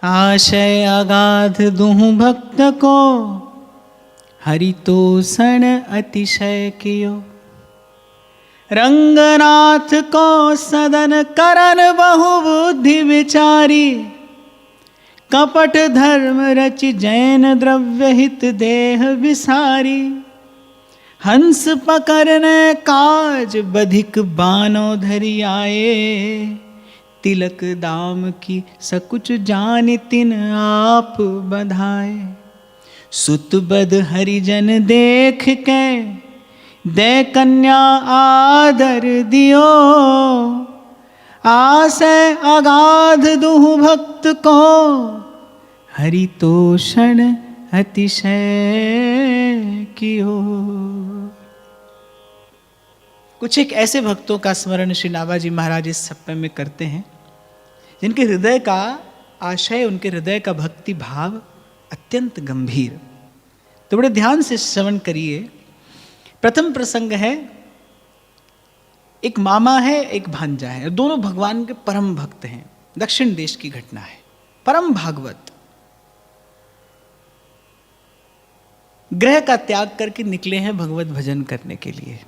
आशय अगाध दुहु भक्त को, हरितोषण अतिशय कियो। रंगनाथ को सदन करन बहु बुद्धि विचारी, कपट धर्म रचि जैन द्रव्य हित देह विसारी। हंस पकड़ने काज बधिक बानो धरि आए, तिलक दाम की सकुच जानि तिन आप बधाए। सुत बद हरिजन देख के, दे कन्या आदर दियो। आशय अगाध दुहु भक्त को, हरितोषण अतिशय कियो। कुछ एक ऐसे भक्तों का स्मरण श्री नाभाजी महाराज इस सप्ताह में करते हैं, जिनके हृदय का आशय, उनके हृदय का भक्ति भाव अत्यंत गंभीर। तो बड़े ध्यान से श्रवण करिए। प्रथम प्रसंग है, एक मामा है, एक भांजा है, दोनों भगवान के परम भक्त हैं। दक्षिण देश की घटना है। परम भागवत गृह का त्याग करके निकले हैं भगवत भजन करने के लिए।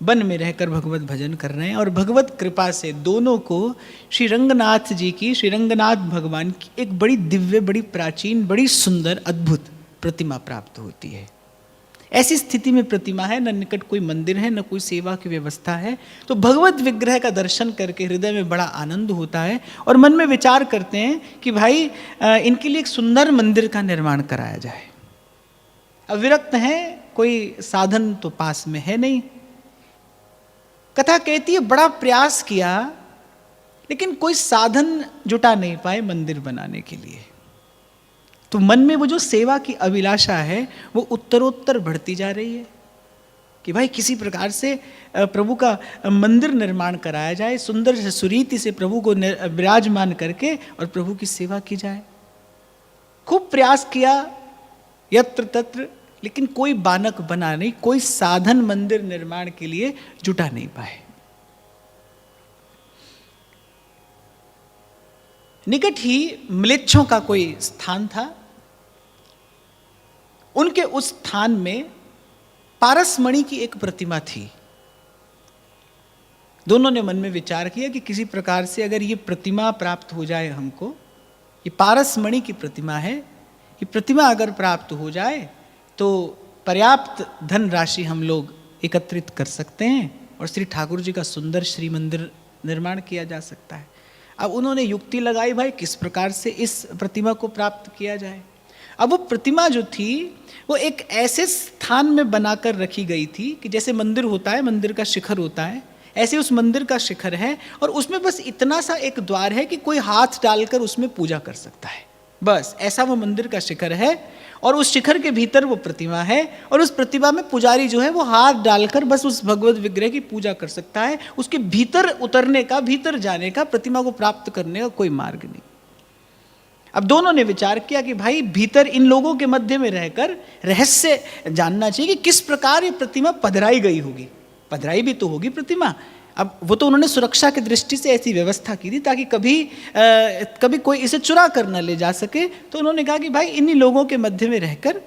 वन में रहकर भगवत भजन कर रहे हैं, और भगवत कृपा से दोनों को श्री रंगनाथ जी की, श्री रंगनाथ भगवान की एक बड़ी दिव्य, बड़ी प्राचीन, बड़ी सुंदर, अद्भुत प्रतिमा प्राप्त होती है। ऐसी स्थिति में प्रतिमा है, न निकट कोई मंदिर है, न कोई सेवा की व्यवस्था है। तो भगवत विग्रह का दर्शन करके हृदय में बड़ा आनंद होता है, और मन में विचार करते हैं कि भाई इनके लिए एक सुंदर मंदिर का निर्माण कराया जाए। अब विरक्त हैं, कोई साधन तो पास में है नहीं। कथा कहती है बड़ा प्रयास किया, लेकिन कोई साधन जुटा नहीं पाए मंदिर बनाने के लिए। तो मन में वो जो सेवा की अभिलाषा है वो उत्तरोत्तर बढ़ती जा रही है कि भाई किसी प्रकार से प्रभु का मंदिर निर्माण कराया जाए, सुंदर से सुरीति से प्रभु को विराजमान करके और प्रभु की सेवा की जाए। खूब प्रयास किया यत्र तत्र, लेकिन कोई बानक बना नहीं, कोई साधन मंदिर निर्माण के लिए जुटा नहीं पाए। निकट ही म्लेच्छों का कोई स्थान था। उनके उस स्थान में पारसमणि की एक प्रतिमा थी। दोनों ने मन में विचार किया कि किसी प्रकार से अगर ये प्रतिमा प्राप्त हो जाए हमको, ये पारसमणि की प्रतिमा है, ये प्रतिमा अगर प्राप्त हो जाए तो पर्याप्त धन राशि हम लोग एकत्रित कर सकते हैं और श्री ठाकुर जी का सुंदर श्री मंदिर निर्माण किया जा सकता है। अब उन्होंने युक्ति लगाई भाई किस प्रकार से इस प्रतिमा को प्राप्त किया जाए। अब वो प्रतिमा जो थी वो एक ऐसे स्थान में बनाकर रखी गई थी कि जैसे मंदिर होता है, मंदिर का शिखर होता है, ऐसे उस मंदिर का शिखर है, और उसमें बस इतना सा एक द्वार है कि कोई हाथ डालकर उसमें पूजा कर सकता है। बस ऐसा वो मंदिर का शिखर है, और उस शिखर के भीतर वो प्रतिमा है, और उस प्रतिमा में पुजारी जो है वो हाथ डालकर बस उस भगवत विग्रह की पूजा कर सकता है। उसके भीतर उतरने का, भीतर जाने का, प्रतिमा को प्राप्त करने का कोई मार्ग नहीं। अब दोनों ने विचार किया कि भाई भीतर इन लोगों के मध्य में रहकर रहस्य जानना चाहिए कि किस प्रकार ये प्रतिमा पधराई गई होगी। पधराई भी तो होगी प्रतिमा। अब वो तो उन्होंने सुरक्षा की दृष्टि से ऐसी व्यवस्था की थी ताकि कभी कोई इसे चुरा कर न ले जा सके। तो उन्होंने कहा कि भाई इन्हीं लोगों के मध्य में रहकर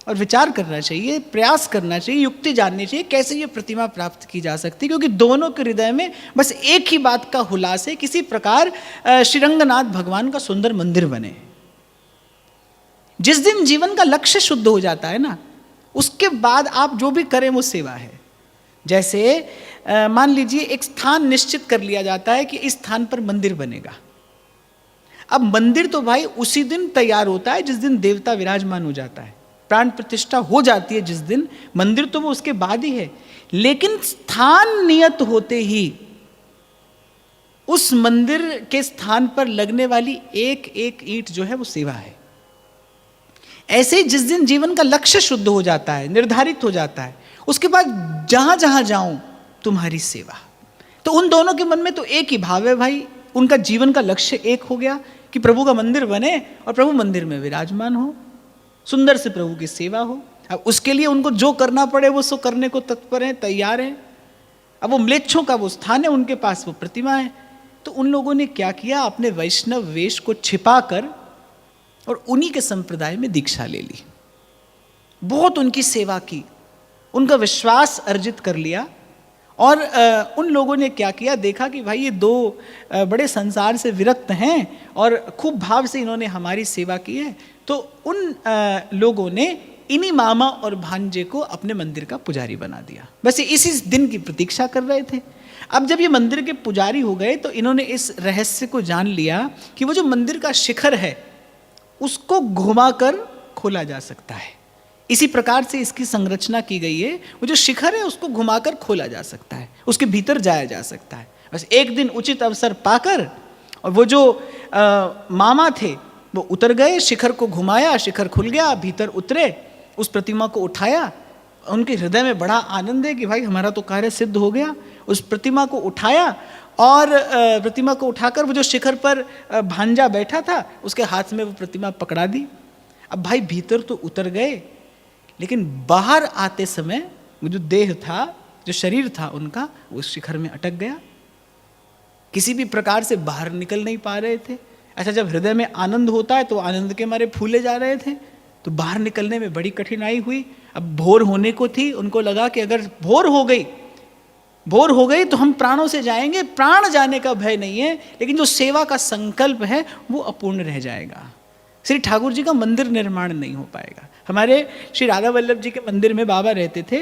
और विचार करना चाहिए, प्रयास करना चाहिए, युक्ति जाननी चाहिए कैसे ये प्रतिमा प्राप्त की जा सकती है, क्योंकि दोनों के हृदय में बस एक ही बात का हुलास है, किसी प्रकार श्री रंगनाथ भगवान का सुंदर मंदिर बने। जिस दिन जीवन का लक्ष्य शुद्ध हो जाता है ना, उसके बाद आप जो भी करें वो सेवा है। जैसे मान लीजिए एक स्थान निश्चित कर लिया जाता है कि इस स्थान पर मंदिर बनेगा। अब मंदिर तो भाई उसी दिन तैयार होता है जिस दिन देवता विराजमान हो जाता है, प्राण प्रतिष्ठा हो जाती है जिस दिन, मंदिर तो वो उसके बाद ही है। लेकिन स्थान नियत होते ही उस मंदिर के स्थान पर लगने वाली एक एक ईंट जो है वो सेवा है। ऐसे ही जिस दिन जीवन का लक्ष्य शुद्ध हो जाता है, निर्धारित हो जाता है, उसके बाद जहां जहां जाऊं तुम्हारी सेवा। तो उन दोनों के मन में तो एक ही भाव है भाई, उनका जीवन का लक्ष्य एक हो गया कि प्रभु का मंदिर बने और प्रभु मंदिर में विराजमान हो, सुंदर से प्रभु की सेवा हो। अब उसके लिए उनको जो करना पड़े वो सो करने को तत्पर हैं, तैयार हैं। अब वो म्लेच्छों का वो स्थान है, उनके पास वो प्रतिमा है, तो उन लोगों ने क्या किया, अपने वैष्णव वेश को छिपाकर और उन्हीं के संप्रदाय में दीक्षा ले ली। बहुत उनकी सेवा की, उनका विश्वास अर्जित कर लिया। और उन लोगों ने क्या किया, देखा कि भाई ये दो बड़े संसार से विरक्त हैं और खूब भाव से इन्होंने हमारी सेवा की है, तो उन लोगों ने इन्हीं मामा और भांजे को अपने मंदिर का पुजारी बना दिया। बस इसी दिन की प्रतीक्षा कर रहे थे। अब जब ये मंदिर के पुजारी हो गए तो इन्होंने इस रहस्य को जान लिया कि वो जो मंदिर का शिखर है उसको घुमाकर खोला जा सकता है। इसी प्रकार से इसकी संरचना की गई है, वो जो शिखर है उसको घुमाकर खोला जा सकता है, उसके भीतर जाया जा सकता है। बस एक दिन उचित अवसर पाकर और वो जो मामा थे वो उतर गए, शिखर को घुमाया, शिखर खुल गया, भीतर उतरे, उस प्रतिमा को उठाया। उनके हृदय में बड़ा आनंद है कि भाई हमारा तो कार्य सिद्ध हो गया। उस प्रतिमा को उठाया और प्रतिमा को उठाकर वो जो शिखर पर भांजा बैठा था उसके हाथ में वो प्रतिमा पकड़ा दी। अब भाई भीतर तो उतर गए, लेकिन बाहर आते समय वो जो देह था, जो शरीर था उनका, वो शिखर में अटक गया। किसी भी प्रकार से बाहर निकल नहीं पा रहे थे। अच्छा, जब हृदय में आनंद होता है तो आनंद के मारे फूले जा रहे थे, तो बाहर निकलने में बड़ी कठिनाई हुई। अब भोर होने को थी, उनको लगा कि अगर भोर हो गई तो हम प्राणों से जाएंगे। प्राण जाने का भय नहीं है, लेकिन जो सेवा का संकल्प है वो अपूर्ण रह जाएगा। श्री ठाकुर जी का मंदिर निर्माण नहीं हो पाएगा। हमारे श्री राधा वल्लभ जी के मंदिर में बाबा रहते थे।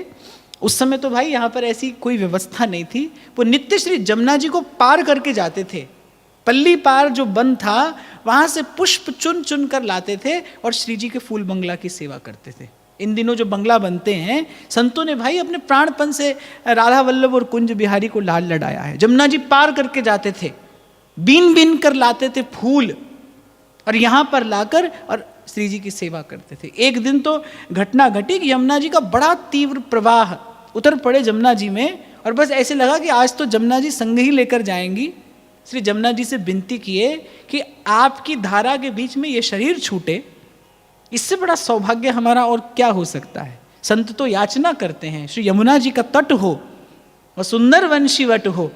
उस समय तो भाई यहाँ पर ऐसी कोई व्यवस्था नहीं थी। वो नित्य श्री जमुना जी को पार करके जाते थे। पल्ली पार जो बन था वहाँ से पुष्प चुन चुन कर लाते थे और श्री जी के फूल बंगला की सेवा करते थे। इन दिनों जो बंगला बनते हैं, संतों ने भाई अपने प्राणपन से राधा वल्लभ और कुंज बिहारी को लाल लड़ाया है। जमुना जी पार करके जाते थे, बीन बीन कर लाते थे फूल और यहाँ पर लाकर और श्री जी की सेवा करते थे। एक दिन तो घटना घटी कि यमुना जी का बड़ा तीव्र प्रवाह उतर पड़े जमुना जी में, और बस ऐसे लगा कि आज तो जमुना जी संग ही लेकर जाएंगी। श्री जमुना जी से विनती किए कि आपकी धारा के बीच में ये शरीर छूटे, इससे बड़ा सौभाग्य हमारा और क्या हो सकता है। संत तो याचना करते हैं श्री यमुना जी का तट हो और सुंदर वंशीवट हो,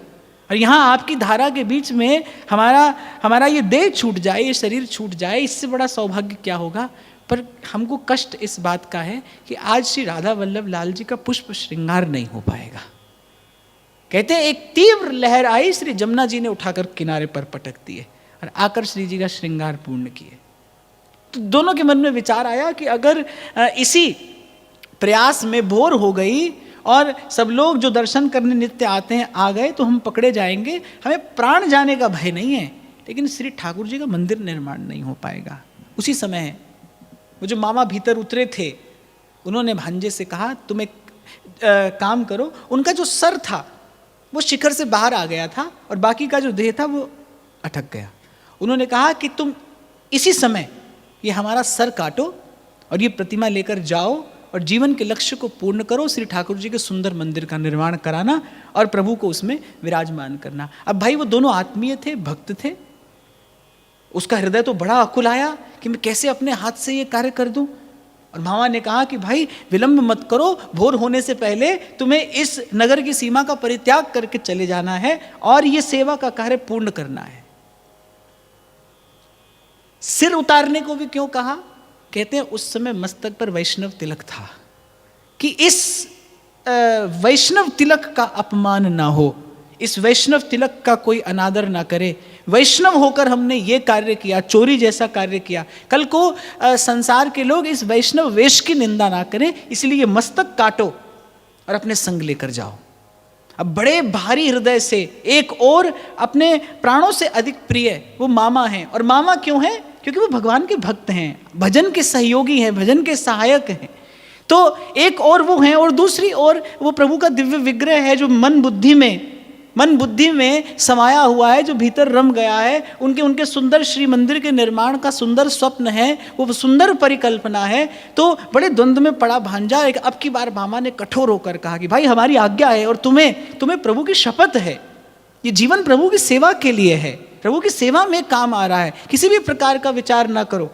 और यहाँ आपकी धारा के बीच में हमारा ये देह छूट जाए, ये शरीर छूट जाए, इससे बड़ा सौभाग्य क्या होगा। पर हमको कष्ट इस बात का है कि आज श्री राधा वल्लभ लाल जी का पुष्प श्रृंगार नहीं हो पाएगा। कहते हैं एक तीव्र लहर आई, श्री जमुना जी ने उठाकर किनारे पर पटक दिए और आकर श्री जी का श्रृंगार पूर्ण किए। तो दोनों के मन में विचार आया कि अगर इसी प्रयास में भोर हो गई और सब लोग जो दर्शन करने नित्य आते हैं आ गए तो हम पकड़े जाएंगे। हमें प्राण जाने का भय नहीं है, लेकिन श्री ठाकुर जी का मंदिर निर्माण नहीं हो पाएगा। उसी समय वो जो मामा भीतर उतरे थे उन्होंने भांजे से कहा तुम एक काम करो। उनका जो सर था वो शिखर से बाहर आ गया था और बाकी का जो देह था वो अटक गया। उन्होंने कहा कि तुम इसी समय ये हमारा सर काटो और ये प्रतिमा लेकर जाओ और जीवन के लक्ष्य को पूर्ण करो, श्री ठाकुर जी के सुंदर मंदिर का निर्माण कराना और प्रभु को उसमें विराजमान करना। अब भाई वो दोनों आत्मीय थे, भक्त थे। उसका हृदय तो बड़ा अकुल आया कि मैं कैसे अपने हाथ से ये कार्य कर दूं। और मामा ने कहा कि भाई विलंब मत करो, भोर होने से पहले तुम्हें इस नगर की सीमा का परित्याग करके चले जाना है और ये सेवा का कार्य पूर्ण करना है। सिर उतारने को भी क्यों कहा? कहते हैं उस समय मस्तक पर वैष्णव तिलक था कि इस वैष्णव तिलक का अपमान ना हो, इस वैष्णव तिलक का कोई अनादर ना करे। वैष्णव होकर हमने ये कार्य किया, चोरी जैसा कार्य किया, कल को संसार के लोग इस वैष्णव वेश की निंदा ना करें, इसलिए मस्तक काटो और अपने संग लेकर जाओ। अब बड़े भारी हृदय से, एक और अपने प्राणों से अधिक प्रिय वो मामा हैं। और मामा क्यों हैं? क्योंकि वो भगवान के भक्त हैं, भजन के सहयोगी हैं, भजन के सहायक हैं। तो एक और वो हैं और दूसरी ओर वो प्रभु का दिव्य विग्रह है जो मन बुद्धि में समाया हुआ है, जो भीतर रम गया है। उनके सुंदर श्री मंदिर के निर्माण का सुंदर स्वप्न है, वो सुंदर परिकल्पना है। तो बड़े द्वंद्व में पड़ा भांजा। एक अब की बार मामा ने कठोर होकर कहा कि भाई हमारी आज्ञा है और तुम्हें प्रभु की शपथ है, ये जीवन प्रभु की सेवा के लिए है, प्रभु की सेवा में काम आ रहा है, किसी भी प्रकार का विचार ना करो।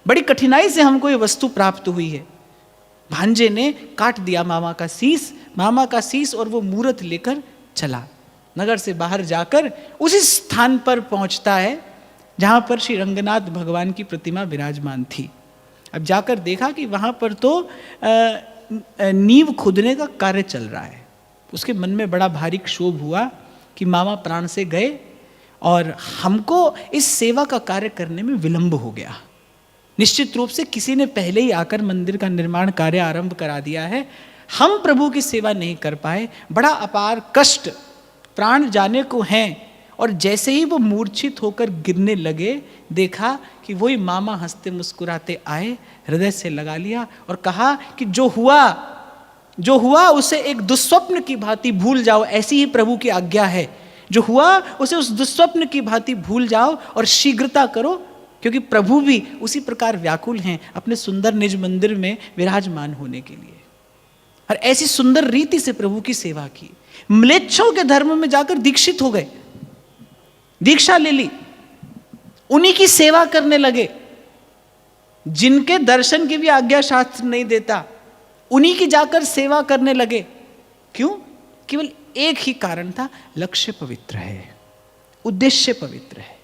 बड़ी कठिनाई से हमको ये वस्तु प्राप्त हुई है। भांजे ने काट दिया मामा का शीस और वो मूरत लेकर चला। नगर से बाहर जाकर उसी स्थान पर पहुंचता है जहां पर श्री रंगनाथ भगवान की प्रतिमा विराजमान थी। अब जाकर देखा कि वहां पर तो नींव खुदने का कार्य चल रहा है। उसके मन में बड़ा भारी क्षोभ हुआ कि मामा प्राण से गए और हमको इस सेवा का कार्य करने में विलंब हो गया। निश्चित रूप से किसी ने पहले ही आकर मंदिर का निर्माण कार्य आरंभ करा दिया है, हम प्रभु की सेवा नहीं कर पाए। बड़ा अपार कष्ट, प्राण जाने को हैं। और जैसे ही वो मूर्छित होकर गिरने लगे, देखा कि वही मामा हंसते मुस्कुराते आए, हृदय से लगा लिया और कहा कि जो हुआ उसे एक दुस्वप्न की भांति भूल जाओ, ऐसी ही प्रभु की आज्ञा है। जो हुआ उसे उस दुस्वप्न की भांति भूल जाओ और शीघ्रता करो, क्योंकि प्रभु भी उसी प्रकार व्याकुल हैं अपने सुंदर निज मंदिर में विराजमान होने के लिए। और ऐसी सुंदर रीति से प्रभु की सेवा की। म्लेच्छों के धर्म में जाकर दीक्षित हो गए, दीक्षा ले ली, उन्हीं की सेवा करने लगे। जिनके दर्शन की भी आज्ञा शास्त्र नहीं देता, उन्हीं की जाकर सेवा करने लगे। क्यों? केवल एक ही कारण था, लक्ष्य पवित्र है, उद्देश्य पवित्र है।